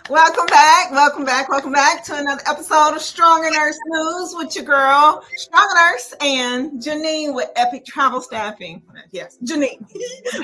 Welcome back. Welcome back. Welcome back to another episode of Stronger Nurse News with your girl, Stronger Nurse, and Janine with Epic Travel Staffing. Yes, Janine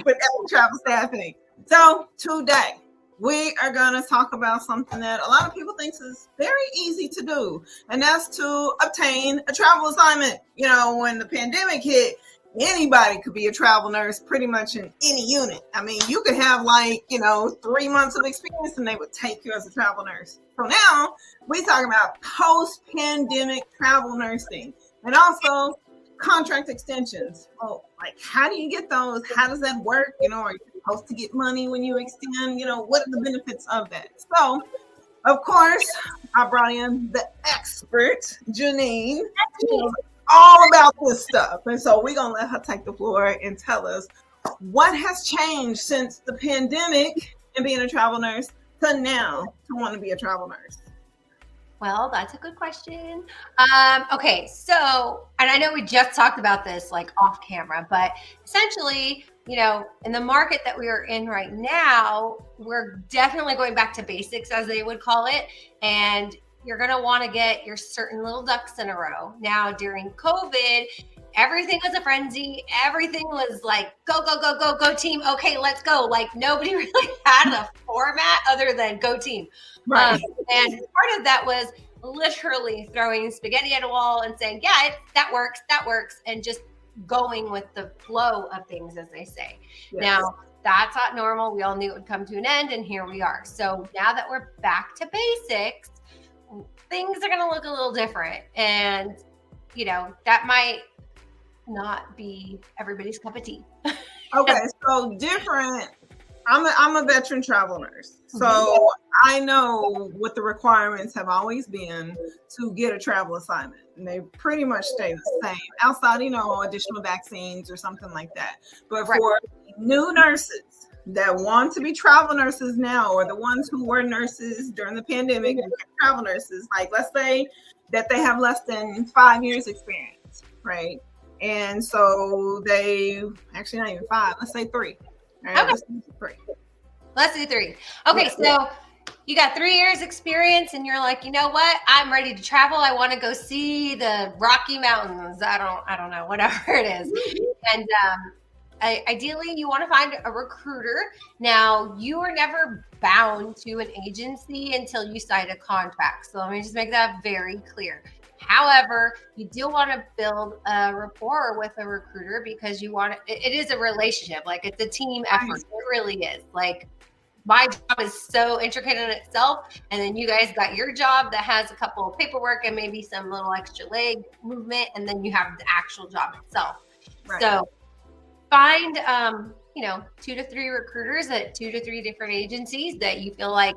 with Epic Travel Staffing. So today we are going to talk about something that a lot of people think is very easy to do, and that's to obtain a travel assignment. You know, when the pandemic hit, anybody could be a travel nurse pretty much in any unit. I mean, you could have 3 months of experience and they would take you as a travel nurse. So now we're talking about post-pandemic travel nursing and also contract extensions. Oh, like how do you get those? How does that work? Are you supposed to get money when you extend? What are the benefits of that? So, of course, I brought in the expert, Janine. She knows all about this stuff. And so we're going to let her take the floor and tell us what has changed since the pandemic and being a travel nurse to now to want to be a travel nurse. Well, that's a good question. Okay, so, and I know we just talked about this like off camera, but essentially, in the market that we are in right now, we're definitely going back to basics, as they would call it. And you're going to want to get your certain little ducks in a row. Now, during COVID, everything was a frenzy. Everything was like, go, go, go, go, go team. Okay, let's go. Like nobody really had a format other than go team. Right. And part of that was literally throwing spaghetti at a wall and saying, yeah, that works. And just going with the flow of things, as they say. Yes. Now, that's not normal. We all knew it would come to an end, and here we are. So now that we're back to basics, things are going to look a little different. And, that might not be everybody's cup of tea. Okay, so different. I'm a veteran travel nurse. So I know what the requirements have always been to get a travel assignment. And they pretty much stay the same outside, additional vaccines or something like that. But for new nurses that want to be travel nurses now, or the ones who were nurses during the pandemic and travel nurses, like let's say that they have less than 5 years experience, right? And so they actually not even 5, let's say 3. Right, okay. Let's do 3. Okay, so you got 3 years experience and you're like, you know what? I'm ready to travel. I want to go see the Rocky Mountains. I don't know, whatever it is. And ideally, you want to find a recruiter. Now, you are never bound to an agency until you sign a contract. So let me just make that very clear. However, you do want to build a rapport with a recruiter because it is a relationship. Like it's a team effort. It really is. Like my job is so intricate in itself. And then you guys got your job that has a couple of paperwork and maybe some little extra leg movement. And then you have the actual job itself. Right. So find, 2 to 3 recruiters at 2 to 3 different agencies that you feel like,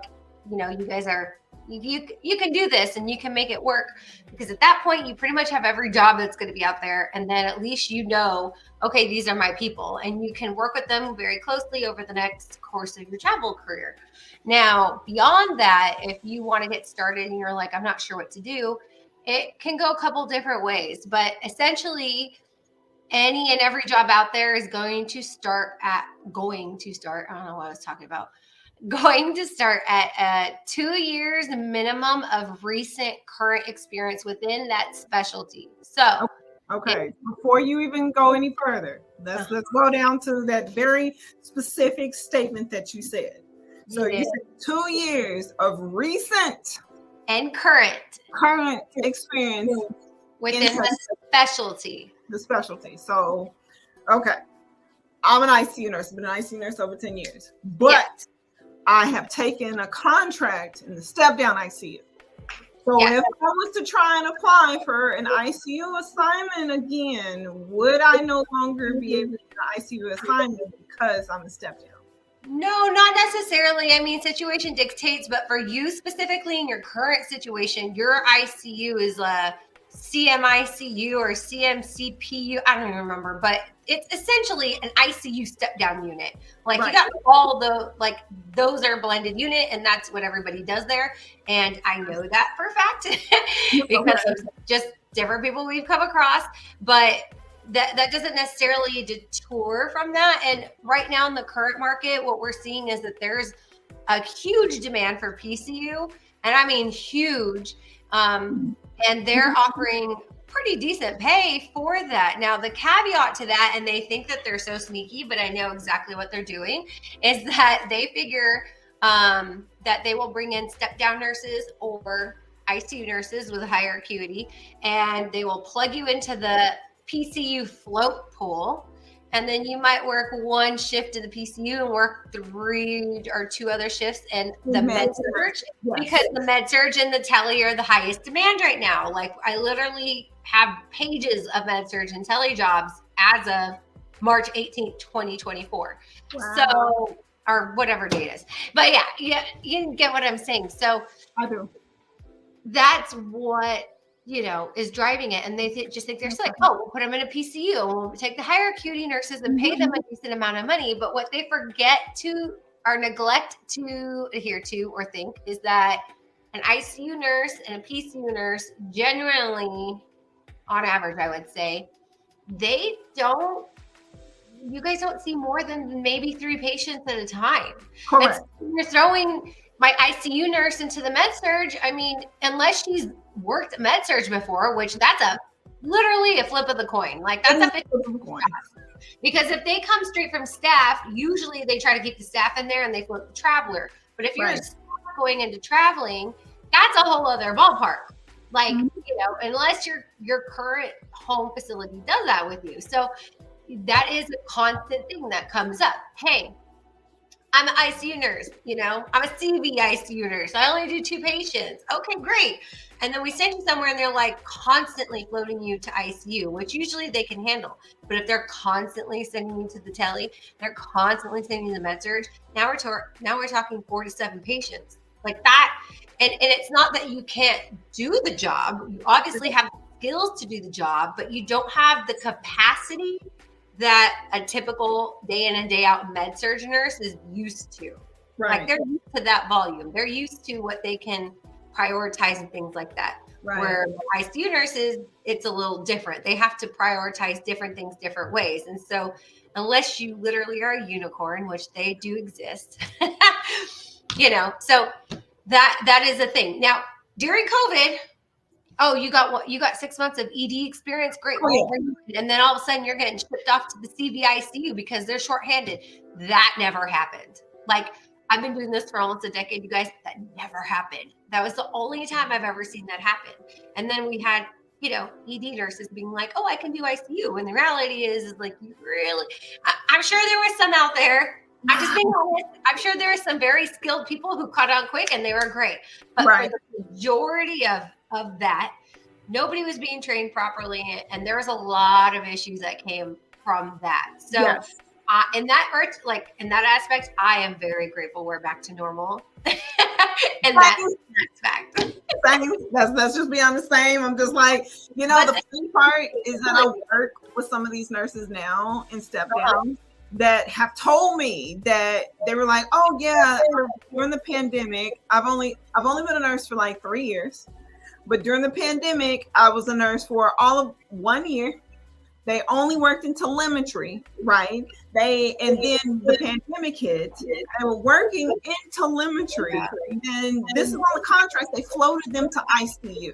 you guys are, you can do this and you can make it work, because at that point you pretty much have every job that's going to be out there. And then at least okay, these are my people, and you can work with them very closely over the next course of your travel career. Now, beyond that, if you want to get started and you're like, I'm not sure what to do, it can go a couple different ways, but essentially any and every job out there is going to start, I don't know what I was talking about. Going to start at 2 years minimum of recent current experience within that specialty. So, okay. Before you even go any further, let's go down to that very specific statement that you said. So you said 2 years of recent and current experience within the specialty. The specialty. So, okay. I'm an ICU nurse. I've been an ICU nurse over 10 years. But I have taken a contract in the step-down ICU. So if I was to try and apply for an ICU assignment again, would I no longer be able to get an ICU assignment because I'm a step-down? No, not necessarily. I mean, situation dictates, but for you specifically in your current situation, your ICU is a CMICU or CMCPU. I don't even remember, but it's essentially an ICU step down unit. Like you got all those are a blended unit, and that's what everybody does there. And I know that for a fact because of just different people we've come across, but that doesn't necessarily detour from that. And right now in the current market, what we're seeing is that there's a huge demand for PCU, and I mean huge. And they're offering pretty decent pay for that. Now, the caveat to that, and they think that they're so sneaky, but I know exactly what they're doing, is that they figure that they will bring in step-down nurses or ICU nurses with a higher acuity, and they will plug you into the PCU float pool. And then you might work one shift in the PCU and work 3 or 2 other shifts in the Med-Surg, because the Med-Surg and the Tele are the highest demand right now. Like, I literally have pages of Med-Surg and Tele jobs as of March 18th, 2024. Wow. So, or whatever date is. But yeah, you get what I'm saying. So I do. That's what, is driving it. And they just think they're like, oh, we'll put them in a PCU and we'll take the higher acuity nurses and pay them a decent amount of money. But what they forget to or neglect to adhere to or think is that an ICU nurse and a PCU nurse, genuinely, on average, I would say, you guys don't see more than maybe 3 patients at a time. Correct. You're throwing my ICU nurse into the Med-Surg. I mean, unless she's worked Med-Surg before, which that's literally a flip of the coin. Like, that's a flip of the coin. Because if they come straight from staff, usually they try to keep the staff in there and they flip the traveler. But if you're a staff going into traveling, that's a whole other ballpark. Like, unless your current home facility does that with you. So that is a constant thing that comes up. Hey, I'm an ICU nurse, I'm a CV ICU nurse. I only do 2 patients. Okay, great. And then we send you somewhere and they're like constantly floating you to ICU, which usually they can handle. But if they're constantly sending you to the Tele, they're constantly sending you to the Med-Surg, now we're talking 4 to 7 patients. Like that. And it's not that you can't do the job. You obviously have the skills to do the job, but you don't have the capacity that a typical day in and day out Med-Surg nurse is used to. Right. Like, they're used to that volume. They're used to what they can prioritize and things like that. Right. Where ICU nurses, it's a little different. They have to prioritize different things different ways. And so unless you literally are a unicorn, which they do exist, so that is a thing. Now, during COVID, you got 6 months of ED experience. Great. And then all of a sudden you're getting shipped off to the CVICU because they're shorthanded. That never happened. Like, I've been doing this for almost a decade, you guys. That never happened. That was the only time I've ever seen that happen. And then we had, ED nurses being like, oh, I can do ICU. And the reality is like, you really, I'm sure there was some out there. I'm just being honest. I'm sure there were some very skilled people who caught on quick and they were great. But for the majority of that, nobody was being trained properly, and there was a lot of issues that came from that. So in that aspect, I am very grateful we're back to normal. And that aspect. Let's just be on the same. I'm just like, the funny part is that I work with some of these nurses now in step down that have told me that they were like, oh yeah, during the pandemic, I've only been a nurse for like 3 years. But during the pandemic, I was a nurse for all of 1 year. They only worked in telemetry, right? And then the pandemic hit. They were working in telemetry. And this is on the contract. They floated them to ICU.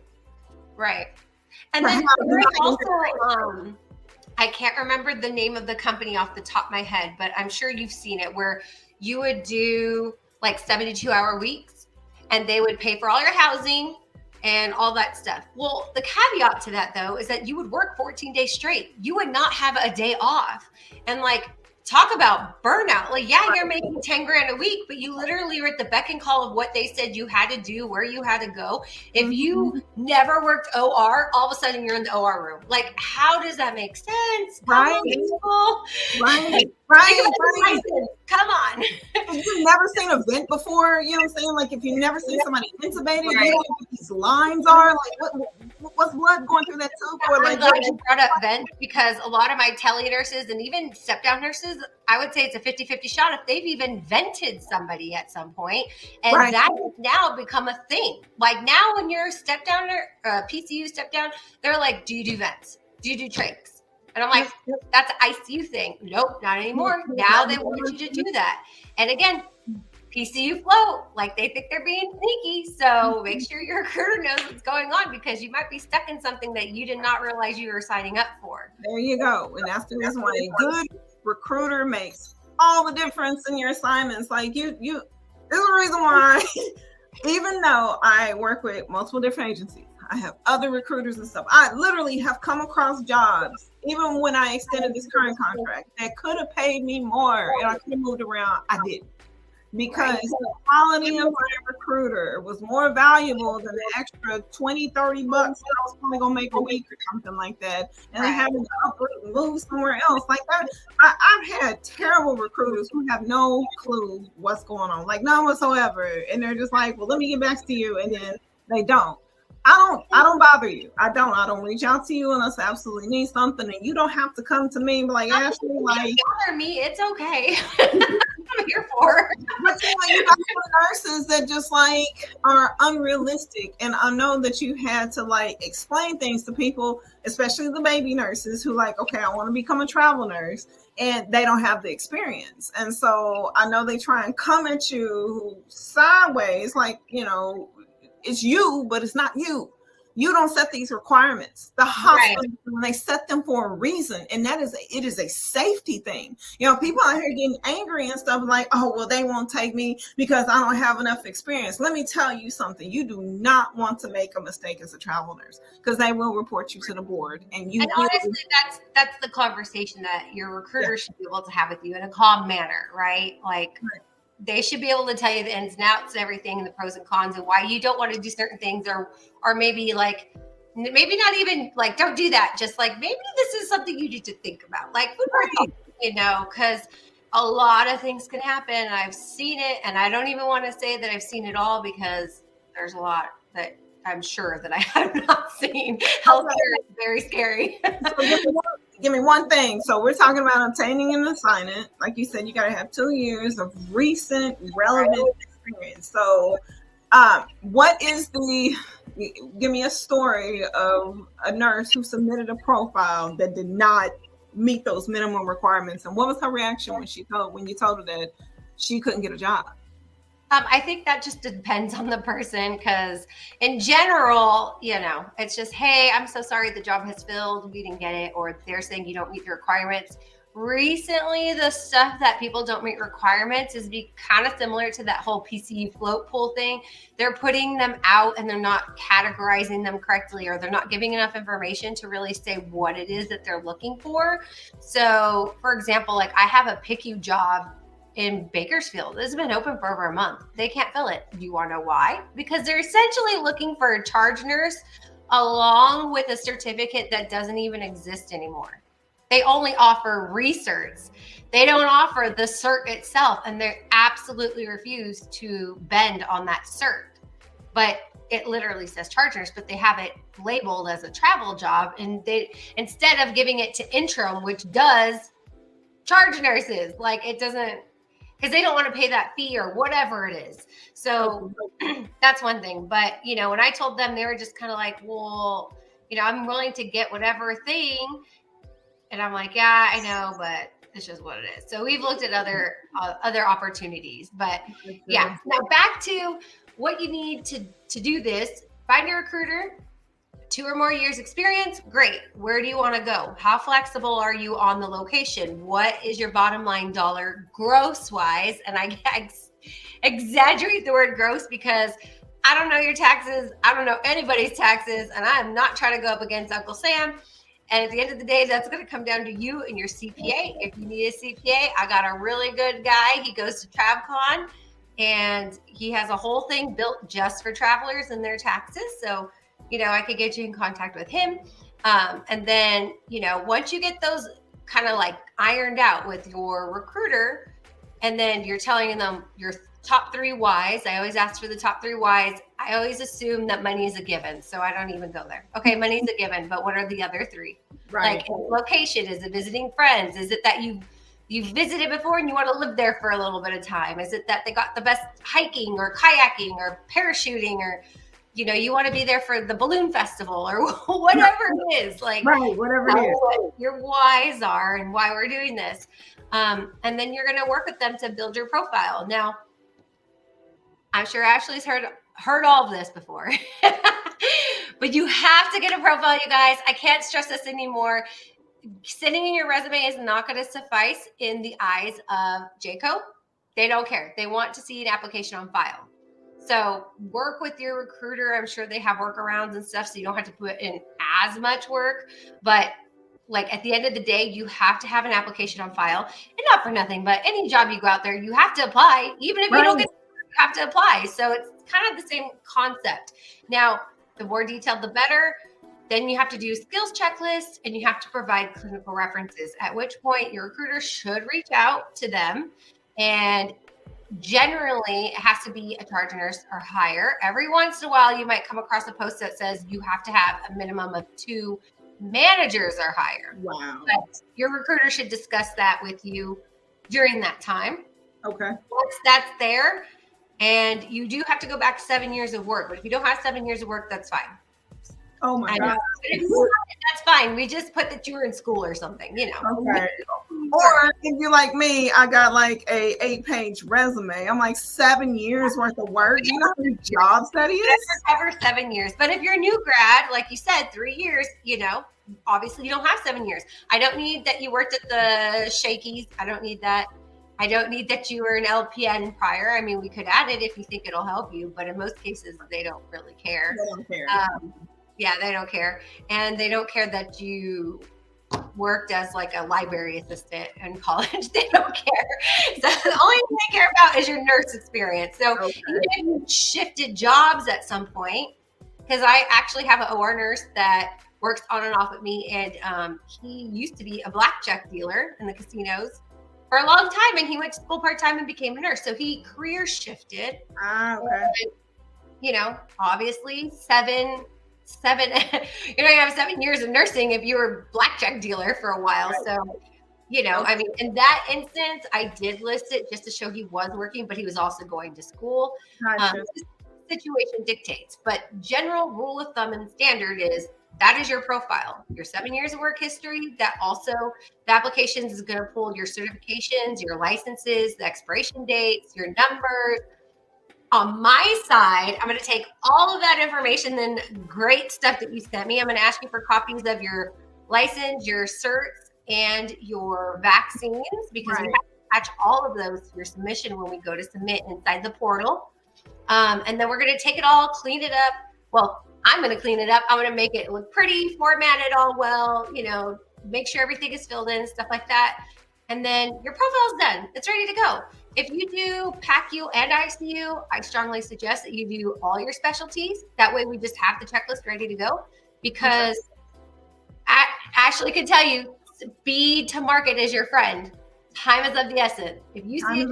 Right. And then also, I can't remember the name of the company off the top of my head, but I'm sure you've seen it, where you would do like 72-hour weeks and they would pay for all your housing and all that stuff. Well, the caveat to that, though, is that you would work 14 days straight. You would not have a day off. And like, talk about burnout. Like, yeah, you're making 10 grand a week, but you literally were at the beck and call of what they said you had to do, where you had to go. If you never worked OR, all of a sudden you're in the OR room. Like, how does that make sense? Right. Come on. If you've never seen a vent before, you know what I'm saying? Like, if you've never seen somebody intubated, you don't know what these lines are. Like, what's blood going through that tube for? I'm glad you brought up vent, because a lot of my tele nurses and even step down nurses, I would say it's a 50-50 shot if they've even vented somebody at some point. And that has now become a thing. Like, now when you're a step down or PCU step down, they're like, do you do vents? Do you do trachs? And I'm like, that's an ICU thing. Nope, not anymore. Now they want you to do that. And again, PCU float, like they think they're being sneaky. So make sure your recruiter knows what's going on, because you might be stuck in something that you did not realize you were signing up for. There you go. And that's the reason why a good recruiter makes all the difference in your assignments. Like there's a reason why, even though I work with multiple different agencies, I have other recruiters and stuff. I literally have come across jobs, even when I extended this current contract, that could have paid me more and I could have moved around. I didn't. Because the quality of my recruiter was more valuable than the extra 20, 30 bucks that I was probably going to make a week or something like that. And then having to uproot and move somewhere else like that. I've had terrible recruiters who have no clue what's going on, like none whatsoever. And they're just like, well, let me get back to you. And then they don't. I don't bother you. I don't reach out to you unless I absolutely need something. And you don't have to come to me and be like, Ashley, like, bother me. It's okay. I'm here for. But you got nurses that just like are unrealistic. And I know that you had to like explain things to people, especially the baby nurses who like, okay, I want to become a travel nurse, and they don't have the experience. And so I know they try and come at you sideways, like, it's you, but it's not you. You don't set these requirements. The hospital, when they set them for a reason, and it is a safety thing. People out here getting angry and stuff like, oh, well, they won't take me because I don't have enough experience. Let me tell you something. You do not want to make a mistake as a travel nurse, because they will report you to the board. And honestly, that's the conversation that your recruiter should be able to have with you in a calm manner, right? Like, they should be able to tell you the ins and outs and everything, and the pros and cons, and why you don't want to do certain things, or maybe like, maybe not even like, don't do that. Just like, maybe this is something you need to think about, like, because a lot of things can happen. And I've seen it, and I don't even want to say that I've seen it all, because there's a lot that I'm sure that I have not seen. Healthcare is very scary. Give me one thing. So we're talking about obtaining an assignment. Like you said, you got to have 2 years of recent relevant experience. So give me a story of a nurse who submitted a profile that did not meet those minimum requirements. And what was her reaction when you told her that she couldn't get a job? I think that just depends on the person, because in general, it's just, hey, I'm so sorry the job has filled, we didn't get it, or they're saying you don't meet the requirements. Recently, the stuff that people don't meet requirements is kind of similar to that whole PCU float pool thing. They're putting them out and they're not categorizing them correctly, or they're not giving enough information to really say what it is that they're looking for. So, for example, like I have a PICU job in Bakersfield. This has been open for over a month. They can't fill it. Do you want to know why? Because they're essentially looking for a charge nurse along with a certificate that doesn't even exist anymore. They only offer recerts. They don't offer the cert itself, and they absolutely refuse to bend on that cert. But it literally says charge nurse, but they have it labeled as a travel job, and they, instead of giving it to interim, which does charge nurses, like it doesn't, because they don't want to pay that fee or whatever it is. So that's one thing. But, when I told them, they were just kind of like, well, I'm willing to get whatever thing. And I'm like, yeah, I know, but it's just what it is. So we've looked at other opportunities. But yeah, now back to what you need to do this. Find a recruiter. 2 or more years experience, great. Where do you want to go? How flexible are you on the location? What is your bottom line dollar gross wise? And I exaggerate the word gross because I don't know your taxes. I don't know anybody's taxes. And I am not trying to go up against Uncle Sam. And at the end of the day, that's going to come down to you and your CPA. If you need a CPA, I got a really good guy. He goes to TravCon, and he has a whole thing built just for travelers and their taxes. So I could get you in contact with him. And then, once you get those kind of like ironed out with your recruiter, and then you're telling them your top 3 whys. I always ask for the top 3 whys. I always assume that money is a given. So I don't even go there. Okay, money's a given, but what are the other 3? Right. Like location, is it visiting friends? Is it that you've visited before and you want to live there for a little bit of time? Is it that they got the best hiking or kayaking or parachuting, or you want to be there for the balloon festival or whatever it is, like whatever it is. What your whys are and why we're doing this. And then you're going to work with them to build your profile. Now, I'm sure Ashley's heard all of this before. But you have to get a profile, you guys. I can't stress this anymore. Sending in your resume is not going to suffice in the eyes of JCO. They don't care. They want to see an application on file. So work with your recruiter. I'm sure they have workarounds and stuff, so you don't have to put in as much work. But like at the end of the day, you have to have an application on file. And not for nothing, but any job you go out there, you have to apply. Even if you don't get it, you have to apply. So it's kind of the same concept. Now, the more detailed, the better. Then you have to do skills checklists and you have to provide clinical references, at which point your recruiter should reach out to them. And generally, it has to be a charge nurse or higher. Every once in a while, you might come across a post that says you have to have a minimum of 2 managers or higher. Wow. But your recruiter should discuss that with you during that time. Okay. Once that's there, and you do have to go back 7 years of work. But if you don't have 7 years of work, that's fine. Oh my God. That's fine. We just put that you were in school or something, you know. Okay. Or if you're like me, I got like a 8-page resume. I'm like 7 years worth of work. Do you know how many jobs that is? Never 7 years. But if you're a new grad, like you said, 3 years, you know, obviously you don't have 7 years. I don't need that you worked at the Shakey's. I don't need that. I don't need that you were an LPN prior. I mean, we could add it if you think it'll help you, but in most cases, they don't really care. They don't care. Yeah, they don't care. And they don't care that you worked as like a library assistant in college. They don't care. So the only thing they care about is your nurse experience. So even if you shifted jobs at some point, because I actually have an OR nurse that works on and off with me, and he used to be a blackjack dealer in the casinos for a long time, and he went to school part-time and became a nurse. So he career shifted. Okay. And, you know, obviously seven you're not gonna have 7 years of nursing if you were a blackjack dealer for a while. Right. So, you know, I mean, in that instance, I did list it just to show he was working, but he was also going to school. Gotcha. Situation dictates, but general rule of thumb and standard is that is your profile, your 7 years of work history. That also, the applications is going to pull your certifications, your licenses, the expiration dates, your numbers. On my side, I'm going to take all of that information, then great stuff that you sent me. I'm going to ask you for copies of your license, your certs, and your vaccines, because we have to attach all of those to your submission when we go to submit inside the portal. And then we're going to take it all, clean it up. Well, I'm going to clean it up. I'm going to make it look pretty, format it all well, you know, make sure everything is filled in, stuff like that. And then your profile's done. It's ready to go. If you do PICU and ICU, I strongly suggest that you do all your specialties. That way we just have the checklist ready to go, because Ashley can tell you, speed to market is your friend. Time is of the essence. If you see it,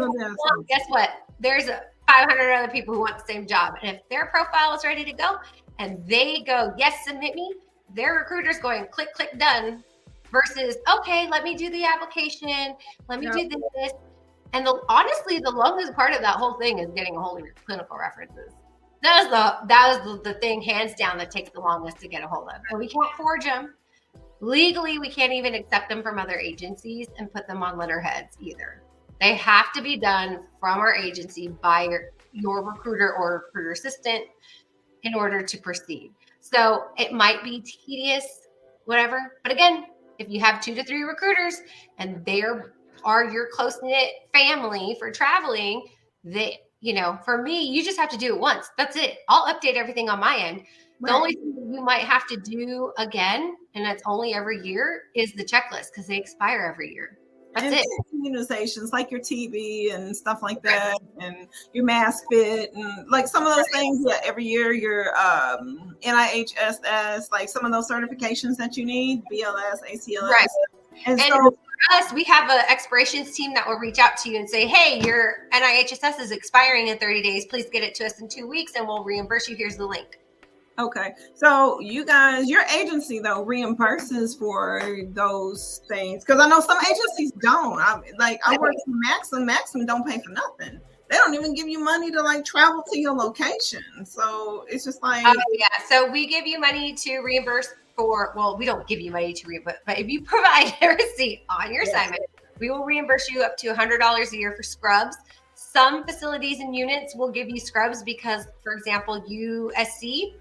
guess what? There's 500 other people who want the same job. And if their profile is ready to go and they go, yes, submit me, their recruiter's going click, click, done, versus, okay, let me do the application. Let me do this. And honestly, the longest part of that whole thing is getting a hold of your clinical references. That was the thing, hands down, that takes the longest to get a hold of. And we can't forge them. Legally, we can't even accept them from other agencies and put them on letterheads either. They have to be done from our agency by your recruiter or recruiter assistant in order to proceed. So it might be tedious, whatever. But again, if you have 2 to 3 recruiters and they are your close-knit family for traveling, you know, for me, you just have to do it once. That's it. I'll update everything on my end. The only thing you might have to do again, and that's only every year, is the checklist, because they expire every year. That's it. Immunizations like your TB and stuff like that, and your mask fit, and like some of those things that every year, your NIHSS, like some of those certifications that you need, BLS, ACLS. Right. And so for us, we have an expirations team that will reach out to you and say, hey, your NIHSS is expiring in 30 days. Please get it to us in 2 weeks and we'll reimburse you. Here's the link. Okay. So you guys, your agency though reimburses for those things, because I know some agencies don't. I work for Maxim don't pay for nothing. They don't even give you money to like travel to your location. So it's just like, so we give you money to reimburse for, well, we don't give you money to reimburse, but if you provide a receipt on your assignment, we will reimburse you up to $100 a year for scrubs. Some facilities and units will give you scrubs because, for example, USC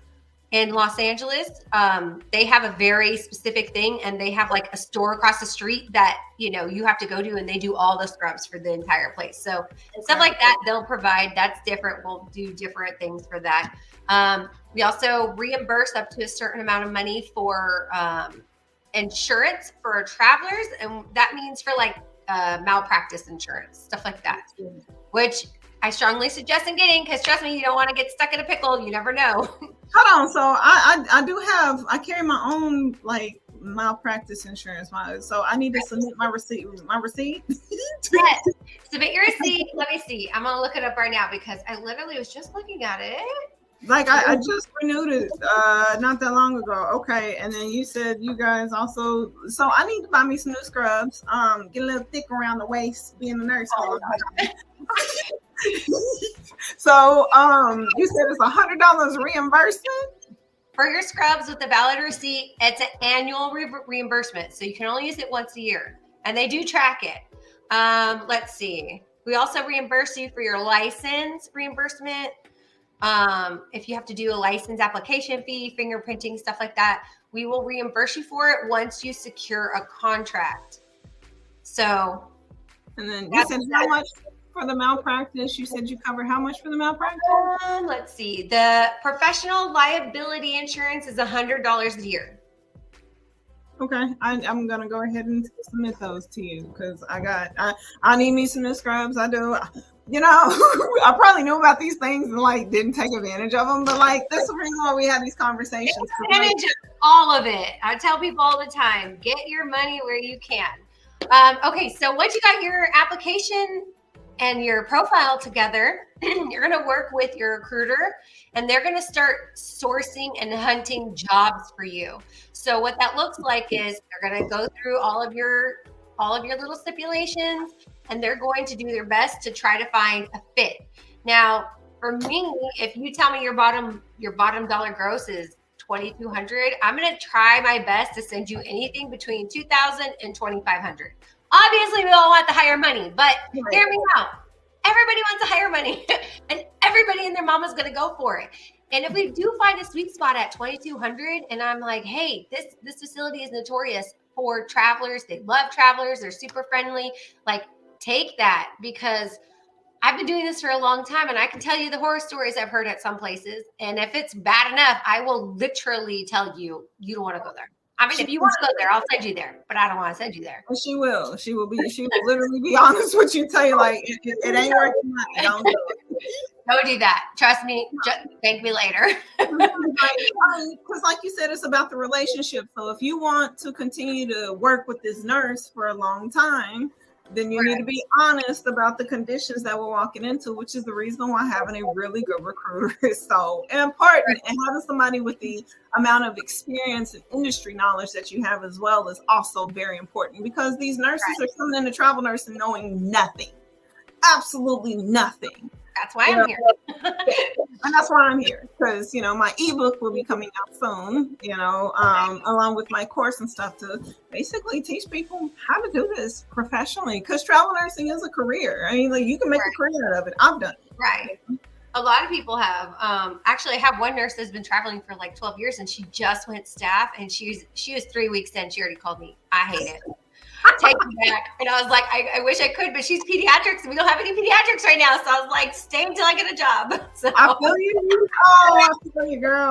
in Los Angeles, they have a very specific thing, and they have like a store across the street that, you know, you have to go to, and they do all the scrubs for the entire place. So stuff like that, they'll provide. That's different. We'll do different things for that. We also reimburse up to a certain amount of money for insurance for our travelers. And that means for like malpractice insurance, stuff like that, which I strongly suggest in getting, because trust me, you don't want to get stuck in a pickle. You never know. Hold on. So I carry my own like malpractice insurance. So I need to submit my receipt. Yes. Submit your receipt. Let me see. I'm going to look it up right now because I literally was just looking at it. Like I just renewed it not that long ago. Okay. And then you said you guys also, so I need to buy me some new scrubs. Get a little thick around the waist, being a nurse. So you said it's $100 reimbursement for your scrubs with a valid receipt. It's an annual reimbursement, so you can only use it once a year, and they do track it. Let's see. We also reimburse you for your license reimbursement. If you have to do a license application fee, fingerprinting, stuff like that, we will reimburse you for it once you secure a contract. So, and then you said how much for the malpractice? You said you cover how much for the malpractice? Let's see. The professional liability insurance is $100 a year. Okay, I'm gonna go ahead and submit those to you because I need me some new scrubs. I do. You know, I probably knew about these things and like didn't take advantage of them, but like that's the reason why we have these conversations. Take advantage of all of it. I tell people all the time, get your money where you can. Okay, so once you got your application and your profile together, you're going to work with your recruiter, and they're going to start sourcing and hunting jobs for you. So what that looks like is they're going to go through all of your little stipulations, and they're going to do their best to try to find a fit. Now, for me, if you tell me your bottom dollar gross is $2,200, I'm going to try my best to send you anything between $2,000 and $2,500. Obviously, we all want the higher money, but hear me out. Everybody wants the higher money, and everybody and their mama's going to go for it. And if we do find a sweet spot at $2,200, and I'm like, hey, this facility is notorious for travelers. They love travelers. They're super friendly. Like, take that, because I've been doing this for a long time, and I can tell you the horror stories I've heard at some places. And if it's bad enough, I will literally tell you, you don't want to go there. I mean, if you want to go there, I'll send you there, but I don't want to send you there. She will literally be honest with you, tell you like it ain't working out. Don't do it. Don't do that. Trust me. Just thank me later. Because like you said, it's about the relationship. So if you want to continue to work with this nurse for a long time, then you need to be honest about the conditions that we're walking into, which is the reason why having a really good recruiter is so important. And having somebody with the amount of experience and industry knowledge that you have as well is also very important, because these nurses are coming into travel nursing knowing nothing, absolutely nothing. That's why I'm here. And that's why I'm here, because, you know, my ebook will be coming out soon, you know, along with my course and stuff, to basically teach people how to do this professionally, because travel nursing is a career. I mean, like, you can make a career out of it. I've done it. Right. A lot of people have. Actually, I have one nurse that's been traveling for like 12 years, and she just went staff, and she was 3 weeks in. She already called me. I hate it. Take me back. And I was like, I wish I could, but she's pediatrics, and we don't have any pediatrics right now. So I was like, stay until I get a job. So I feel you. Oh, I feel you, girl.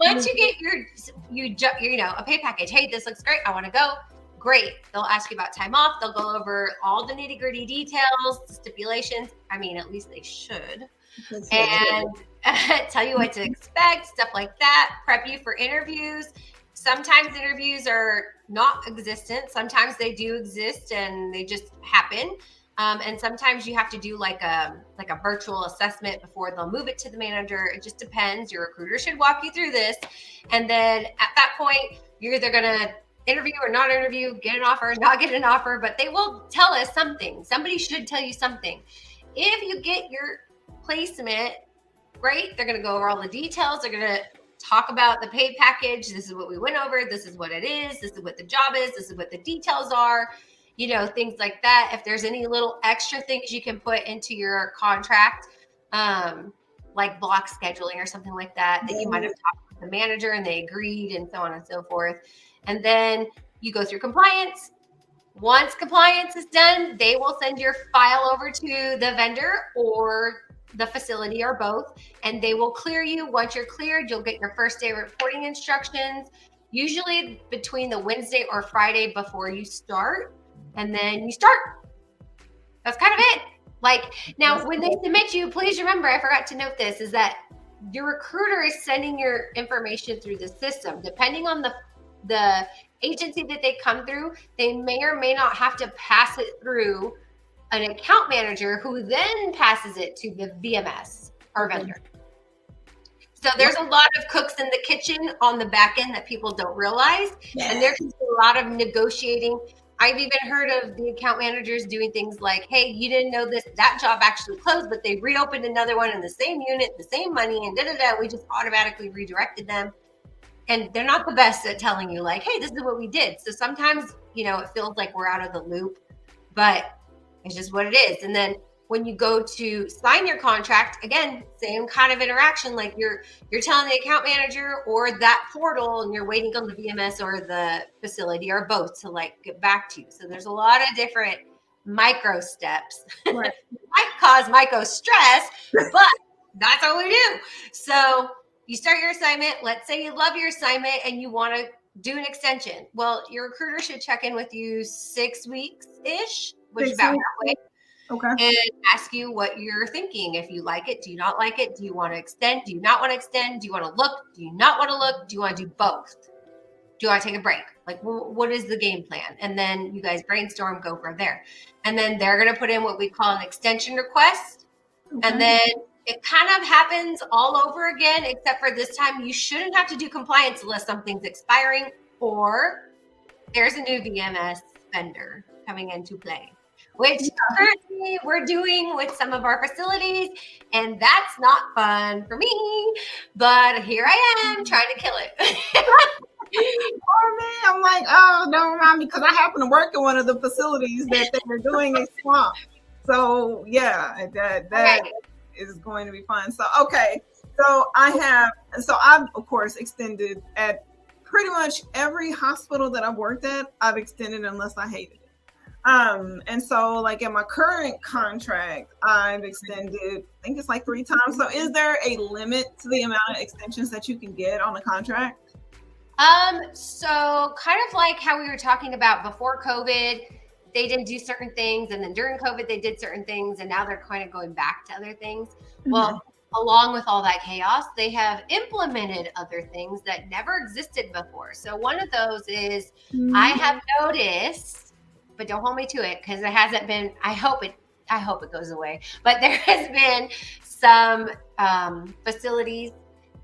Once you get your a pay package, hey, this looks great, I want to go. Great. They'll ask you about time off. They'll go over all the nitty-gritty details, the stipulations. I mean, at least they should. And tell you what to expect, stuff like that. Prep you for interviews. Sometimes interviews are not existent. Sometimes they do exist and they just happen. And sometimes you have to do like a virtual assessment before they'll move it to the manager. It just depends. Your recruiter should walk you through this. And then at that point, you're either going to interview or not interview, get an offer, not get an offer, but they will tell us something. Somebody should tell you something. If you get your placement, great. They're going to go over all the details. They're going to talk about the pay package. This is what we went over. This is what it is. This is what the job is. This is what the details are. things like that. If there's any little extra things you can put into your contract, like block scheduling or something like that, that you might have talked with the manager and they agreed, and so on and so forth. And then you go through compliance. Once compliance is done, they will send your file over to the vendor or the facility or both, and they will clear you. Once you're cleared, you'll get your first day reporting instructions, usually between the Wednesday or Friday before you start, and then you start. That's kind of it. Like, now when they submit you, please remember, I forgot to note this, is that your recruiter is sending your information through the system. Depending on the agency that they come through, they may or may not have to pass it through an account manager who then passes it to the VMS or vendor. So there's a lot of cooks in the kitchen on the back end that people don't realize. And there's a lot of negotiating. I've even heard of the account managers doing things like, hey, you didn't know that job actually closed, but they reopened another one in the same unit, the same money, and we just automatically redirected them. And they're not the best at telling you, like, hey, this is what we did. So sometimes, it feels like we're out of the loop, but it's just what it is. And then when you go to sign your contract, again, same kind of interaction. Like you're telling the account manager or that portal, and you're waiting on the VMS or the facility or both to like get back to you. So there's a lot of different micro steps. Right. Might cause micro stress, but that's what we do. So you start your assignment. Let's say you love your assignment and you want to do an extension. Well, your recruiter should check in with you 6 weeks-ish, which is about halfway. Okay. And ask you what you're thinking. If you like it, do you not like it? Do you want to extend? Do you not want to extend? Do you want to look? Do you not want to look? Do you want to do both? Do you want to take a break? Like, what is the game plan? And then you guys brainstorm, go from there. And then they're going to put in what we call an extension request. Okay. And then it kind of happens all over again, except for this time you shouldn't have to do compliance unless something's expiring or there's a new VMS vendor coming into play, which currently we're doing with some of our facilities, and that's not fun for me, but here I am trying to kill it. Oh man, I'm like, oh, don't remind me, because I happen to work in one of the facilities that they were doing a swamp. So yeah, that is going to be fun. So okay, so I've of course extended at pretty much every hospital that I've worked at. I've extended unless I hated it. And so like in my current contract, I've extended, I think it's like 3 times. So is there a limit to the amount of extensions that you can get on a contract? So kind of like how we were talking about before COVID, they didn't do certain things. And then during COVID, they did certain things. And now they're kind of going back to other things. Mm-hmm. Well, along with all that chaos, they have implemented other things that never existed before. So one of those is I have noticed, but don't hold me to it because it hasn't been, I hope it goes away. But there has been some facilities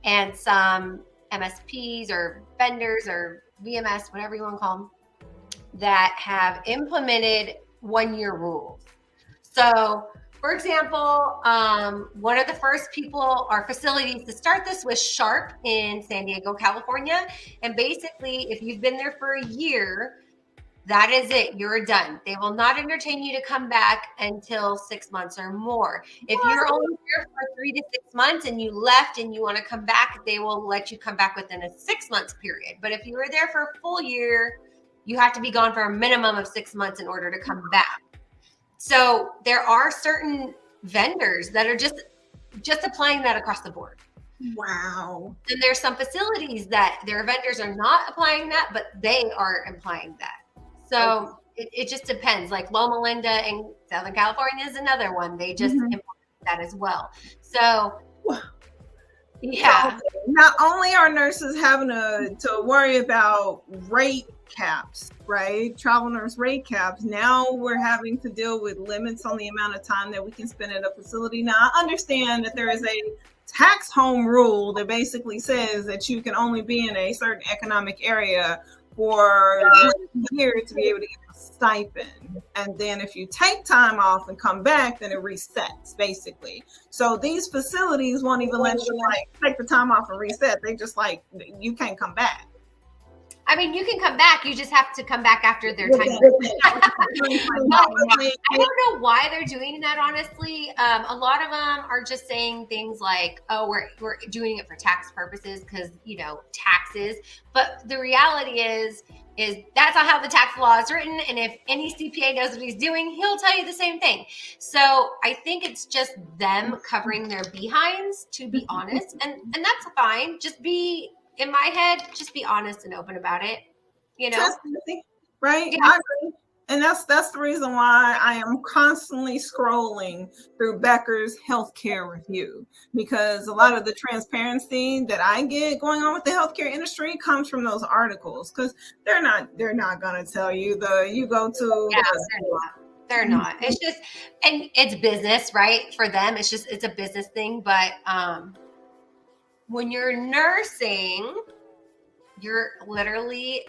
and some MSPs or vendors or VMS, whatever you want to call them, that have implemented 1-year rules. So for example, one of the first people or facilities to start this was Sharp in San Diego, California. And basically, if you've been there for a year, that is it. You're done. They will not entertain you to come back until 6 months or more. If you're only there for 3 to 6 months and you left and you want to come back, they will let you come back within a 6 months period. But if you were there for a full year, you have to be gone for a minimum of 6 months in order to come back. So there are certain vendors that are just applying that across the board. Wow. And there's some facilities that their vendors are not applying that, but they are applying that. So it just depends. Like Loma Linda in Southern California is another one. They just implement that as well. So yeah. So not only are nurses having to worry about rate caps, right? Travel nurse rate caps. Now we're having to deal with limits on the amount of time that we can spend at a facility. Now I understand that there is a tax home rule that basically says that you can only be in a certain economic area for a year to be able to get a stipend. And then if you take time off and come back, then it resets basically. So these facilities won't even let you like take the time off and reset. They just like, you can't come back. I mean, you can come back. You just have to come back after their time. I don't know why they're doing that, honestly. A lot of them are just saying things like, oh, we're doing it for tax purposes because, taxes. But the reality is that's not how the tax law is written. And if any CPA knows what he's doing, he'll tell you the same thing. So I think it's just them covering their behinds, to be honest. And that's fine. Just be, in my head, just be honest and open about it. Right? Yeah. I agree. And that's the reason why I am constantly scrolling through Becker's healthcare review, because a lot of the transparency that I get going on with the healthcare industry comes from those articles, because they're not going to tell you you go to. Yeah, they're not. It's just, and it's business, right? For them, it's a business thing. But when you're nursing, you're literally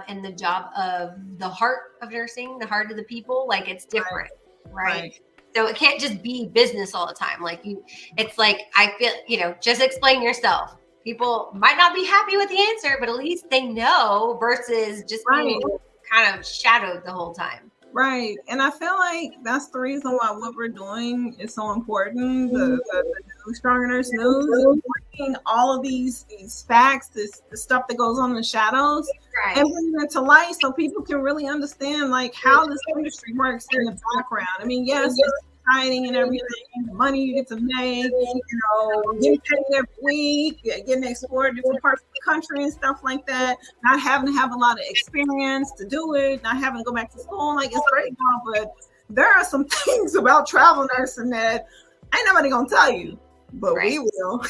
in the job of the heart of nursing, the heart of the people. Like, it's different, right? So it can't just be business all the time. Like, it's like, I feel, just explain yourself. People might not be happy with the answer, but at least they know, versus just being kind of shadowed the whole time. Right. And I feel like that's the reason why what we're doing is so important. The new Stronger Nurse News, bringing all of these facts, the stuff that goes on in the shadows, and bringing it to light so people can really understand like how this industry works in the background. I mean, yes, it's exciting and everything, the money you get to make, getting paid every week, getting to explore different parts of the country and stuff like that, not having to have a lot of experience to do it, not having to go back to school. Like, it's great now, but there are some things about travel nursing that ain't nobody gonna tell you, but we will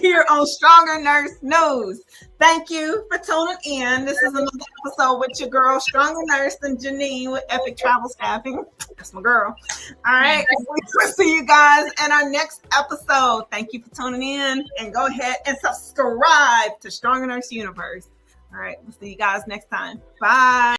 here on Stronger Nurse News. Thank you for tuning in. This is another episode with your girl, Stronger Nurse and Janine with Epic Travel Staffing. That's my girl. All right. We'll see you guys in our next episode. Thank you for tuning in, and go ahead and subscribe to Stronger Nurse Universe. All right. We'll see you guys next time. Bye.